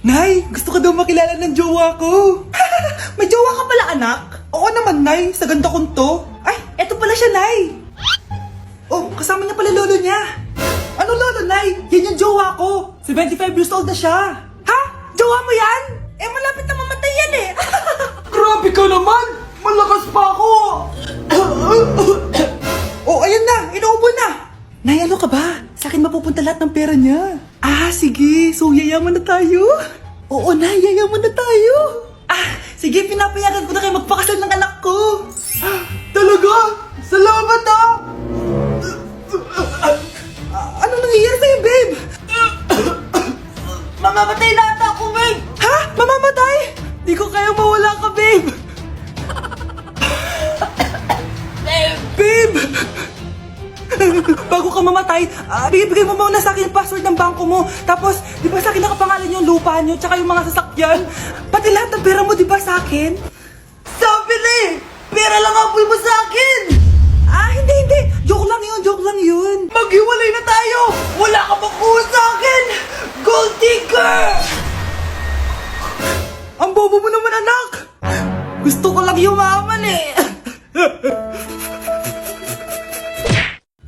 Nay, gusto ko daw makilala ng jowa ko. May jowa ka pala, anak? Oo naman, Nay. Sa ganda kong to. Ay, eto pala siya, Nay. Oh, kasama niya pala lolo niya. Ano lolo, Nay? Yan yung jowa ko. 75 years old na siya. Ha? Jowa mo yan? Eh, malapit na mamatay yan eh. Grabe ka naman! Malakas pa ako! Oh, ayan na! Inuubo na! Nay, ano ka ba? Sa akin mapupunta lahat ng pera niya. Ah, sige. So, yayaman na tayo? Oo, Nay. Yayaman na tayo. Ah, sige. Pinapayagan ko na kayo magpakasal ng anak ko. Talaga? Salamat ah! Ano nangyayari sa'yo, babe? Mamamatay na ata ako, babe! Ha? Mamamatay? Di ko kaya mawala ka, babe! Babe! Bago ka mamatay, bigay mo muna sa akin yung password ng bangko mo. Tapos, di ba sa akin nakapangalan yung lupa nyo, tsaka yung mga sasakyan? Pati lahat ng pera mo, di ba sa akin? Sabi na eh! Pera lang ang apoy mo sa akin! Ah, hindi. Joke lang yun. Maghiwalay na tayo! Wala ka makuha sa akin! Gold digger! Ang bobo mo naman, anak! Gusto ko lang yumaman eh!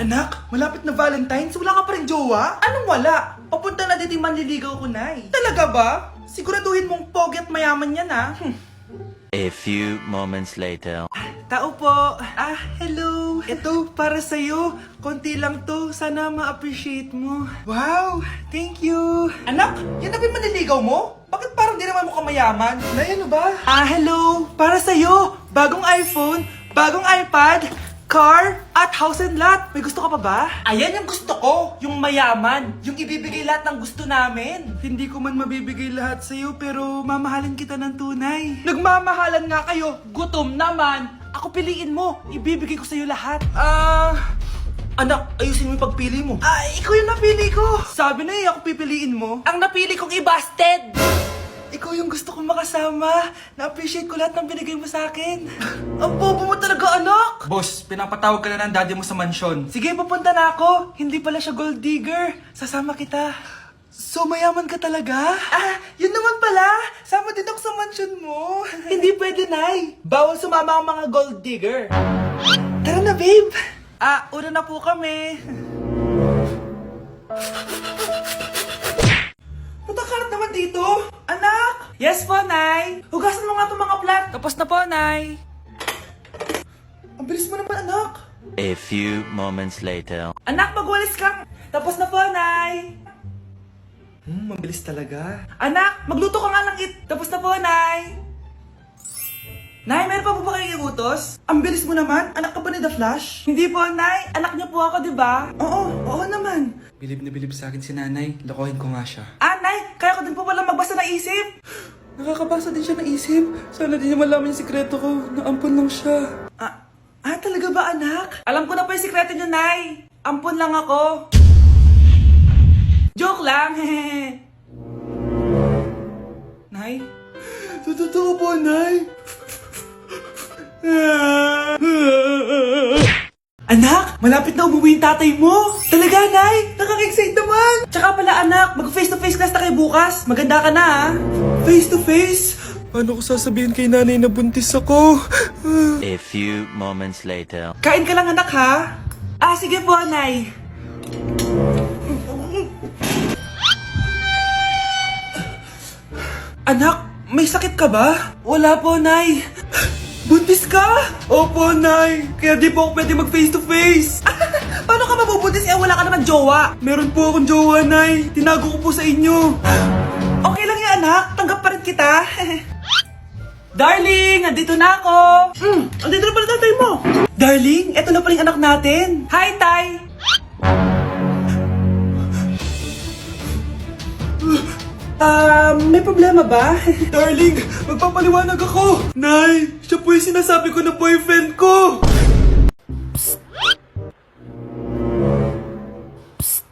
Anak, malapit na Valentine's, wala ka pa rin jowa? Anong wala? Papunta na dito yung manliligaw ko, Nay. Talaga ba? Siguraduhin mong pogi at mayaman yan, ha? A few moments later. Tao po. Hello. Ito, para sa'yo. Konti lang to. Sana ma-appreciate mo. Wow, thank you. Anak, yan na ba yung manliligaw mo? Bakit parang di naman mukhang mayaman? Nay, ano ba? Hello. Para sa'yo. Bagong iPhone, bagong iPad, car, at house and lot. May gusto ka pa ba? Ayan yung gusto ko. Yung mayaman. Yung ibibigay lahat ng gusto namin. Hindi ko man mabibigay lahat sa'yo, pero mamahalin kita ng tunay. Nagmamahalan nga kayo. Gutom naman. Ako piliin mo. Ibibigay ko sa'yo lahat. Anak, ayusin mo yung pagpili mo. Ikaw yung napili ko. Sabi na ako pipiliin mo. Ang napili kong i-busted. Ikaw yung gusto kong makasama. Na-appreciate ko lahat ng binigay mo sa akin. Ang bobo mo talaga, anak! Boss, pinapatawag ka na ng daddy mo sa mansyon. Sige, papunta na ako. Hindi pala siya gold digger. Sasama kita. So, mayaman ka talaga? Yun naman pala. Sama din ako sa mansyon mo. Hindi pwede, Nay. Bawal sumama ang mga gold digger. Tara na, babe. Una na po kami. Putakarat naman dito. Anak! Yes po, Nay. Hugasan mo nga itong mga plat. Tapos na po, Nay. Ang bilis mo naman, anak. A few moments later. Anak, magwalis ka. Tapos na po, Nay. Mabilis talaga. Anak, magluto ka nga ng Tapos na po, Nay. Nay, meron pa po ba kayong iutos? Ang bilis mo naman. Anak ka ba ni The Flash? Hindi po, Nay. Anak niyo po ako, di ba? Oo naman. Bilib na bilib sa akin si Nanay. Lokohin ko nga siya. Nay, kaya ko din po pala magbasa ng isip. Nakakabasa din siya ng isip. Sana din niya malaman yung sikreto ko. Naampon lang siya. Talaga ba, anak? Alam ko na po yung sikreto niyo, Nay. Ampon lang ako. Joke lang, hehe. Nay? Totoo po, Nay. Anak, malapit na umuwi yung tatay mo. Talaga, Nay? Nakaka-excite naman. Tsaka pala, anak, mag-face-to-face class na kayo bukas. Maganda ka na, ha? Face-to-face? Paano ko sasabihin kay nanay na buntis ako? A few moments later. Kain ka lang, anak, ha? Sige po, Nay. Anak, may sakit ka ba? Wala po, Nay. Buntis ka? Opo, Nay. Kaya di po ako pwede mag-face-to-face. Paano ka mabubuntis? Wala ka naman jowa. Meron po akong jowa, Nay. Tinago ko po sa inyo. Okay lang yan, anak. Tanggap pa rin kita. Darling, nandito na ako. Andito na pala tatay mo. Darling, eto na pala yung anak natin. Hi, Tay. May problema ba? Darling, magpapaliwanag ako. Nay, siya po yung sinasabi ko na boyfriend ko. Psst. Psst.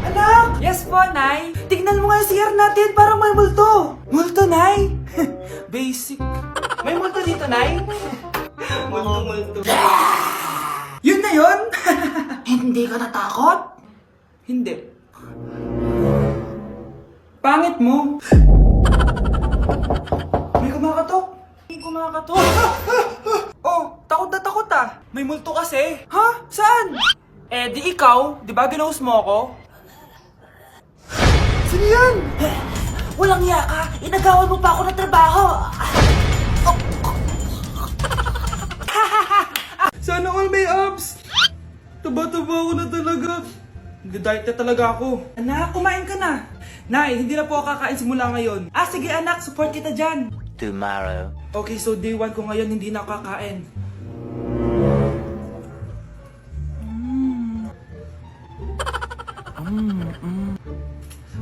Anak! Yes po, Nay. Tignan mo nga yung CR natin, parang may multo. Multo, Nay? Basic. May multo dito, Nay? Multo. Yun na yun? Hindi ka natakot? Hindi. Pangit mo. May kumakatok. May kumakatok. Oh, takot na takot ah. May multo kasi. Ha? Saan? Eh, di ikaw. Di ba ginose mo ako? Sino yan? Walang iya ka! Inagawan mo pa ako ng trabaho! Sana all may abs. Taba-taba ako na talaga. Nag-diet na talaga ako. Anak, kumain ka na. Nay, hindi na po ako kakain simula ngayon. Ah, sige anak, support kita dyan. Tomorrow. Okay, so day 1 ko ngayon, hindi na ako kakain.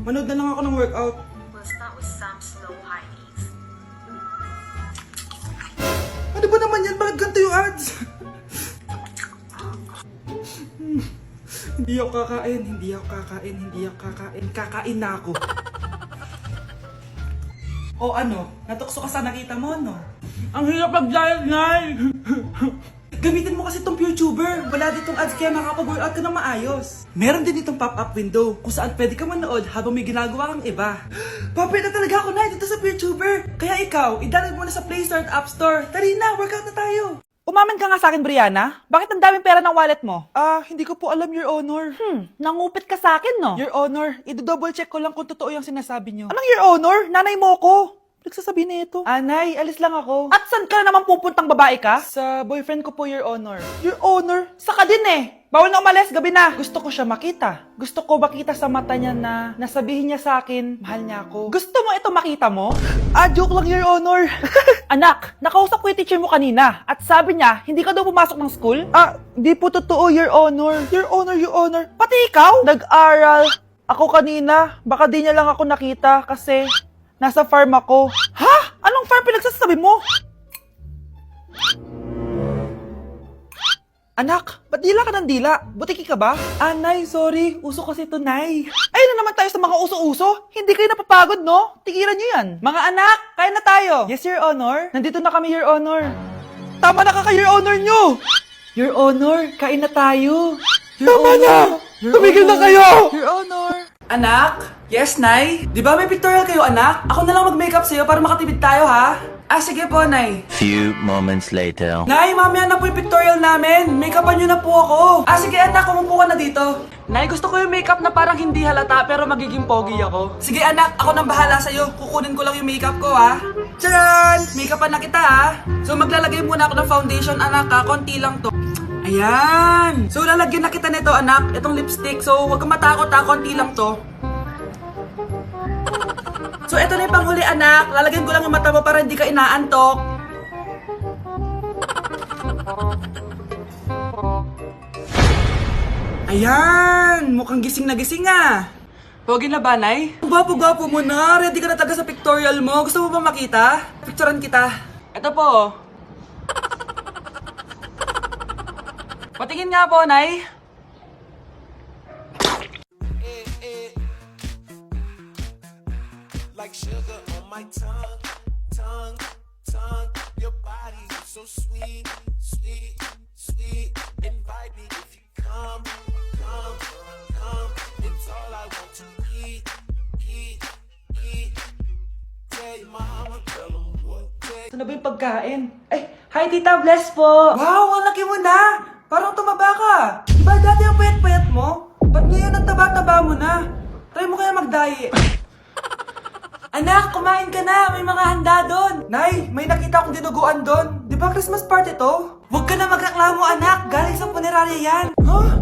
Manood na lang ako ng workout. We'll start with some slow high knees. Ano ba naman yan? Bakit ganito yung ads? Hindi ako kakain, hindi ako kakain, hindi ako kakain. Kakain na ako. O ano? Natukso ka sa nakita mo, no? Ang hirap mag-diet, Nay! Gamitin mo kasi tong YouTuber. Wala ditong ads kaya makapag-workout ka na maayos. Meron din itong pop-up window kung saan pwede ka manood habang may ginagawa kang iba. Papi na talaga ako na dito sa YouTuber. Kaya ikaw, i-download mo na sa Play Store at App Store. Tari na, workout na tayo. Umamin ka nga sa akin, Brianna. Bakit ang daming pera ng wallet mo? Hindi ko po alam, Your Honor. Nangupit ka sa akin, no? Your Honor, i-double check ko lang kung totoo yung sinasabi nyo. Anong your honor? Nanay mo ko. Nagsasabi na ito. Anay, alis lang ako. At saan ka na naman pupuntang babae ka? Sa boyfriend ko po, Your Honor. Your honor? Saka din eh. Bawal na umalis, gabi na. Gusto ko siya makita. Gusto ko makita sa mata niya na nasabihin niya sa akin, mahal niya ako. Gusto mo ito makita mo? Joke lang, Your Honor. Anak, nakausap ko yung teacher mo kanina at sabi niya, hindi ka daw pumasok ng school? Di po totoo, Your Honor. Your Honor, Your Honor. Pati ikaw? Nag-aral. Ako kanina, baka di niya lang ako nakita kasi nasa farm ako. Ha? Anong farm pinagsasabi mo? Anak, ba't dila ka ng dila? Butiki ka ba? Nay, sorry. Uso kasi to, Nay. Ayun na naman tayo sa mga uso-uso. Hindi kayo napapagod, no? Tigilan nyo yan. Mga anak, kaya na tayo. Yes, Your Honor. Nandito na kami, Your Honor. Tama na Your honor nyo. Your Honor, kain na tayo. Tama na. Tumigil na kayo. Your Honor. Anak? Yes, Nay? Di ba may pictorial kayo, anak? Ako na lang mag-makeup sa'yo para makatipid tayo, ha? Sige po, Nay. Few moments later. Nay, mamaya na po yung pictorial namin. Make-upan nyo na po ako. Sige, anak, umupo ka na dito. Nay, gusto ko yung makeup na parang hindi halata pero magiging pogi ako. Sige, anak, ako nang bahala sa'yo. Kukunin ko lang yung makeup ko, ha? Tcharan! Make-upan na kita, ha? So, maglalagay muna ako ng foundation, anak, ha? Konti lang to. Ayan! So, lalagyan na kita nito, anak. Itong lipstick. So, huwag kang matakot, ha? Konti lang to. So, eto na yung panghuli, anak. Lalagyan ko lang yung mata mo para hindi ka inaantok. Ayan! Mukhang gising na gising, ah. Pogi na ba, Nay? Gwapo-gwapo mo na. Ready ka na taga sa pictorial mo. Gusto mo ba makita? Picturean kita. Eto po. Patingin nga po, Nay. Like sugar on my tongue, tongue, tongue. Your body is so sweet, sweet, sweet. Invite me if you come, come, come. It's all I want to eat, eat, eat. Tell your mama, tell them what. Ito na ba yung pagkain? Hi Tita, bless po! Wow, ang laki mo na! Parang tumaba ka! Diba dati ang payat-payat mo? Ba't ngayon ang taba-taba mo na? Try mo kaya mag-diet. Anak, kumain ka na! May mga handa doon! Nay, may nakita akong dinuguan doon. Di ba Christmas party to? Huwag ka na magreklamo, anak! Galing sa punerarya yan! Huh?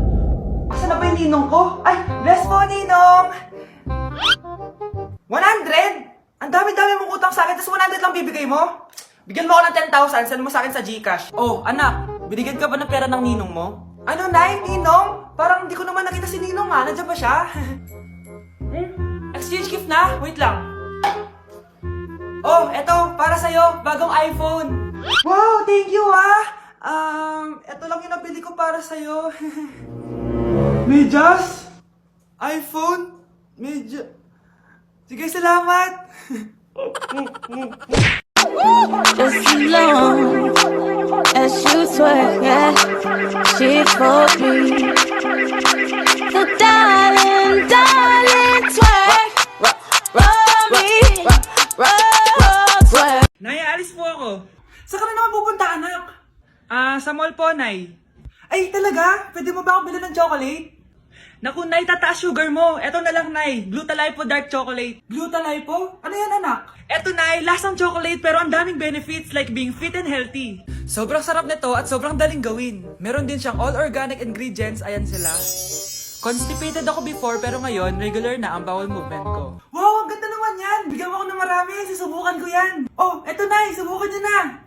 Asa na ba yung ninong ko? Bless po, ninong! 100? Ang dami-dami mong utang sa akin, tapos 100 lang bibigay mo? Bigyan mo ako ng 10,000, send mo sa akin sa GCash. Oh, anak, binigyan ka ba ng pera ng ninong mo? Ano, Nay? Ninong? Parang hindi ko naman nakita si ninong, ha? Nandiyan ba siya? Exchange gift na? Wait lang. Oh, eto, para sa'yo, bagong iPhone. Wow, thank you, ha? Eto lang yung nabili ko para sa'yo. Medyas? iPhone? Sige, salamat. Just as long as you twerk, yeah, she for me. So darling, darling, twerk, rock, rock. Sa mall po, Nay. Ay, talaga? Pwede mo ba ako bilhin ng chocolate? Naku, Nay, tataas sugar mo. Eto na lang, Nay. Glutalipo dark chocolate. Glutalipo? Ano yan, anak? Eto, Nay, lasang chocolate pero ang daming benefits like being fit and healthy. Sobrang sarap nito at sobrang daling gawin. Meron din siyang all organic ingredients, ayan sila. Constipated ako before pero ngayon regular na ang bowel movement ko. Wow, ang ganda naman yan! Bigyan mo ako ng marami, susubukan ko yan! Oh, eto na, subukan niyo na!